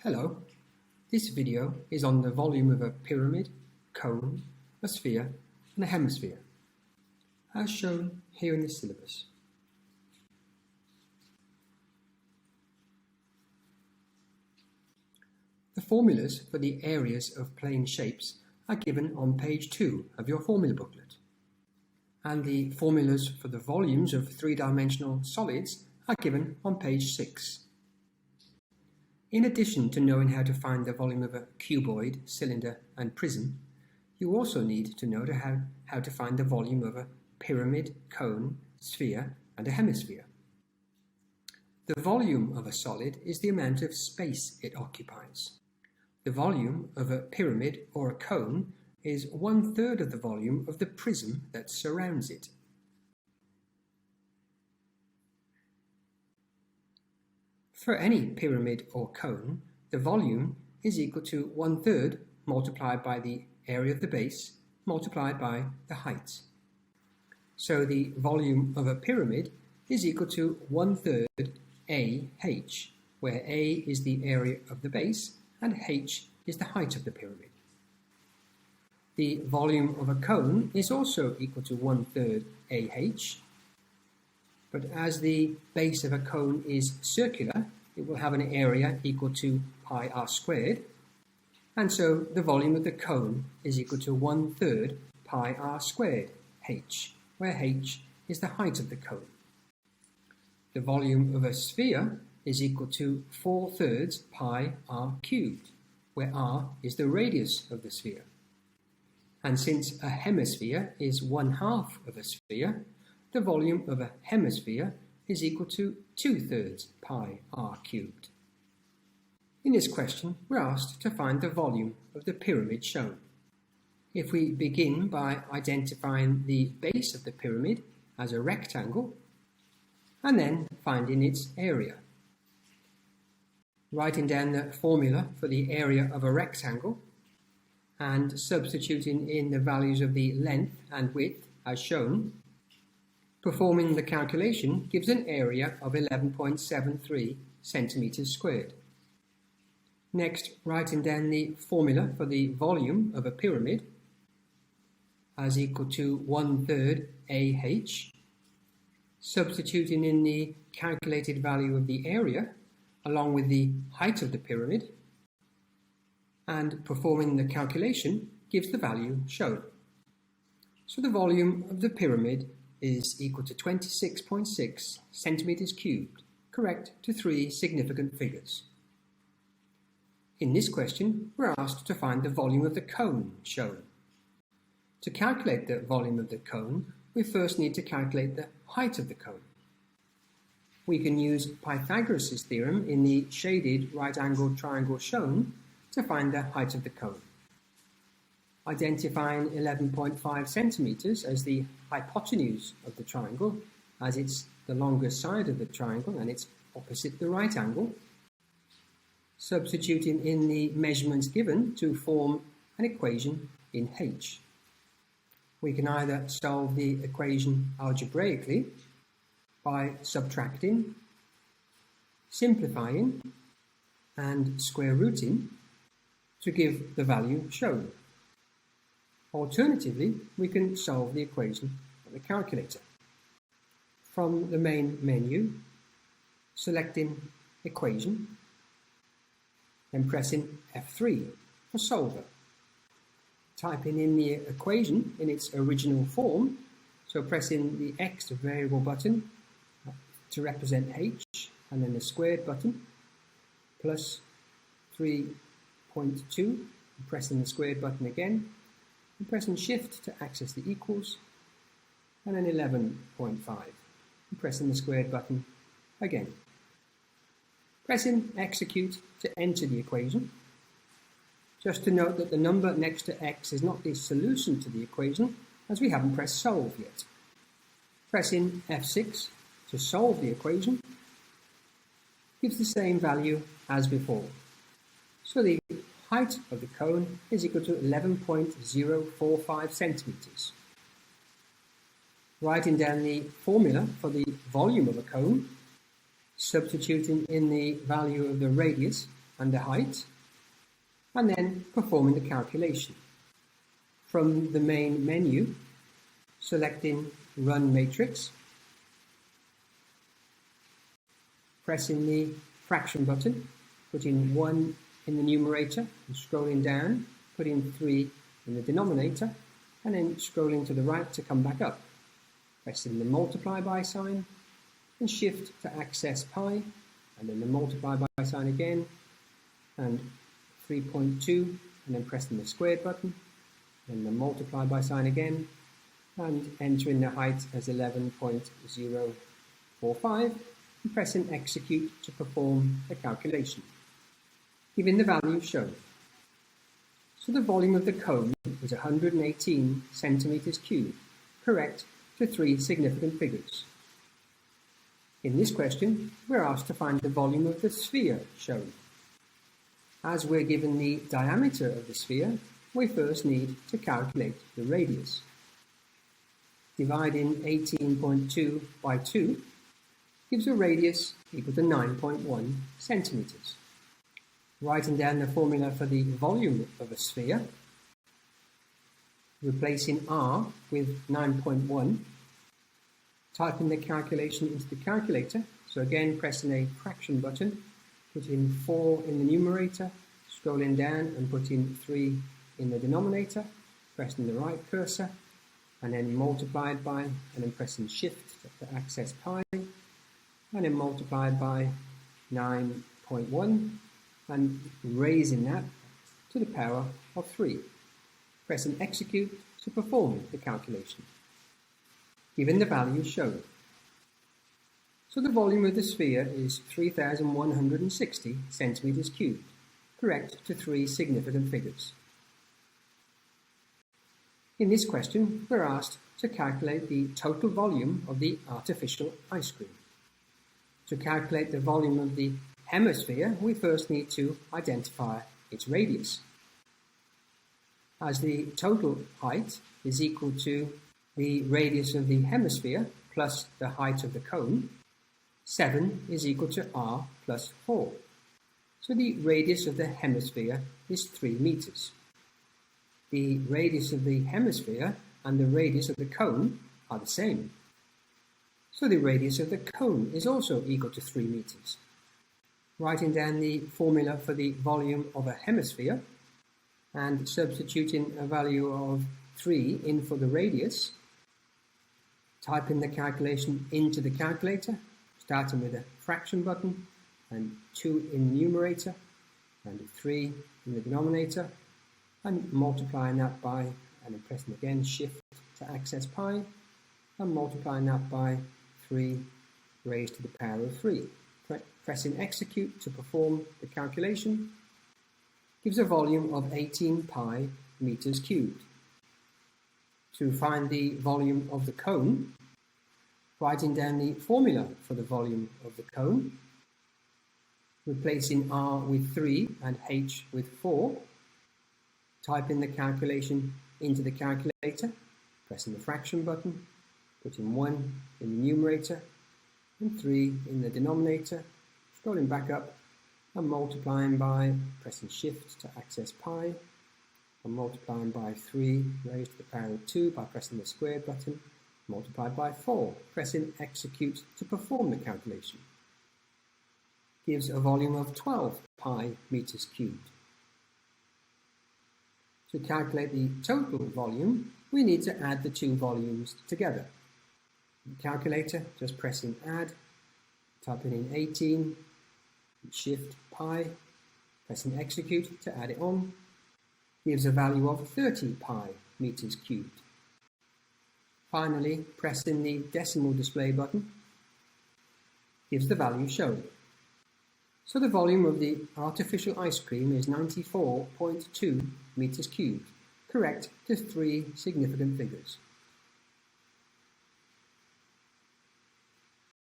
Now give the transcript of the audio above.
Hello, this video is on the volume of a pyramid, cone, a sphere and a hemisphere, as shown here in the syllabus. The formulas for the areas of plane shapes are given on page 2 of your formula booklet, and the formulas for the volumes of three-dimensional solids are given on page 6. In addition to knowing how to find the volume of a cuboid, cylinder and prism, you also need to know how to find the volume of a pyramid, cone, sphere and a hemisphere. The volume of a solid is the amount of space it occupies. The volume of a pyramid or a cone is 1/3 of the volume of the prism that surrounds it. For any pyramid or cone, the volume is equal to 1/3 multiplied by the area of the base multiplied by the height. So the volume of a pyramid is equal to 1/3 AH, where A is the area of the base and H is the height of the pyramid. The volume of a cone is also equal to 1/3 AH, but as the base of a cone is circular, it will have an area equal to pi r squared, and so the volume of the cone is equal to 1/3 pi r squared h, where h is the height of the cone. The volume of a sphere is equal to 4/3 pi r cubed, where r is the radius of the sphere. And since a hemisphere is 1/2 of a sphere, the volume of a hemisphere is equal to 2/3 pi r cubed. In this question, we're asked to find the volume of the pyramid shown. If we begin by identifying the base of the pyramid as a rectangle, and then finding its area. Writing down the formula for the area of a rectangle, and substituting in the values of the length and width as shown. Performing the calculation gives an area of 11.73 centimeters squared. Next, writing down the formula for the volume of a pyramid as equal to 1/3 AH, substituting in the calculated value of the area along with the height of the pyramid, and performing the calculation gives the value shown. So the volume of the pyramid is equal to 26.6 centimeters cubed, correct to 3 significant figures. In this question, we're asked to find the volume of the cone shown. To calculate the volume of the cone, we first need to calculate the height of the cone. We can use Pythagoras' theorem in the shaded right-angled triangle shown to find the height of the cone. Identifying 11.5 centimeters as the hypotenuse of the triangle, as it's the longest side of the triangle and it's opposite the right angle. Substituting in the measurements given to form an equation in H. We can either solve the equation algebraically by subtracting, simplifying, and square rooting to give the value shown. Alternatively, we can solve the equation on the calculator. From the main menu, selecting Equation, then pressing F3 for Solver. Typing in the equation in its original form, so pressing the X variable button to represent H, and then the squared button, plus 3.2, pressing the squared button again, and pressing Shift to access the equals, and then 11.5, and pressing the squared button again. Pressing Execute to enter the equation. Just to note that the number next to X is not the solution to the equation, as we haven't pressed Solve yet. Pressing F6 to solve the equation gives the same value as before. So the height of the cone is equal to 11.045 centimeters. Writing down the formula for the volume of a cone, substituting in the value of the radius and the height, and then performing the calculation. From the main menu, selecting Run Matrix, pressing the fraction button, putting 1 in the numerator and scrolling down, putting 3 in the denominator, and then scrolling to the right to come back up. Pressing the multiply by sign and shift to access pi, and then the multiply by sign again, and 3.2, and then pressing the squared button, and the multiply by sign again, and entering the height as 11.045, and pressing execute to perform the calculation, giving the value shown. So the volume of the cone is 118 centimeters cubed, correct to 3 significant figures. In this question, we're asked to find the volume of the sphere shown. As we're given the diameter of the sphere, we first need to calculate the radius. Dividing 18.2 by 2 gives a radius equal to 9.1 centimeters. Writing down the formula for the volume of a sphere, replacing r with 9.1, typing the calculation into the calculator, so again pressing a fraction button, putting 4 in the numerator, scrolling down and putting 3 in the denominator, pressing the right cursor, and then multiplied by, and then pressing shift to access pi, and then multiplied by 9.1, and raising that to the power of 3. Pressing execute to perform the calculation, given the value shown. So the volume of the sphere is 3,160 centimeters cubed, correct to 3 significant figures. In this question, we're asked to calculate the total volume of the artificial ice cream. To calculate the volume of the hemisphere, we first need to identify its radius. As the total height is equal to the radius of the hemisphere plus the height of the cone, 7 is equal to r plus 4. So the radius of the hemisphere is 3 meters. The radius of the hemisphere and the radius of the cone are the same. So the radius of the cone is also equal to 3 meters. Writing down the formula for the volume of a hemisphere and substituting a value of 3 in for the radius, typing the calculation into the calculator, starting with a fraction button and 2 in the numerator and 3 in the denominator, and multiplying that by, and then pressing again shift to access pi, and multiplying that by 3 raised to the power of 3. Pressing execute to perform the calculation gives a volume of 18 pi meters cubed. To find the volume of the cone, writing down the formula for the volume of the cone, replacing r with 3 and h with 4, typing the calculation into the calculator, pressing the fraction button, putting 1 in the numerator and 3 in the denominator, scrolling back up and multiplying by, pressing shift to access pi, and multiplying by 3 raised to the power of 2 by pressing the squared button, multiplied by 4, pressing execute to perform the calculation. Gives a volume of 12 pi meters cubed. To calculate the total volume, we need to add the 2 volumes together. In the calculator, just pressing add, typing in 18, shift pi, pressing execute to add it on, gives a value of 30 pi meters cubed. Finally, pressing the decimal display button gives the value shown. So the volume of the artificial ice cream is 94.2 meters cubed, correct to 3 significant figures.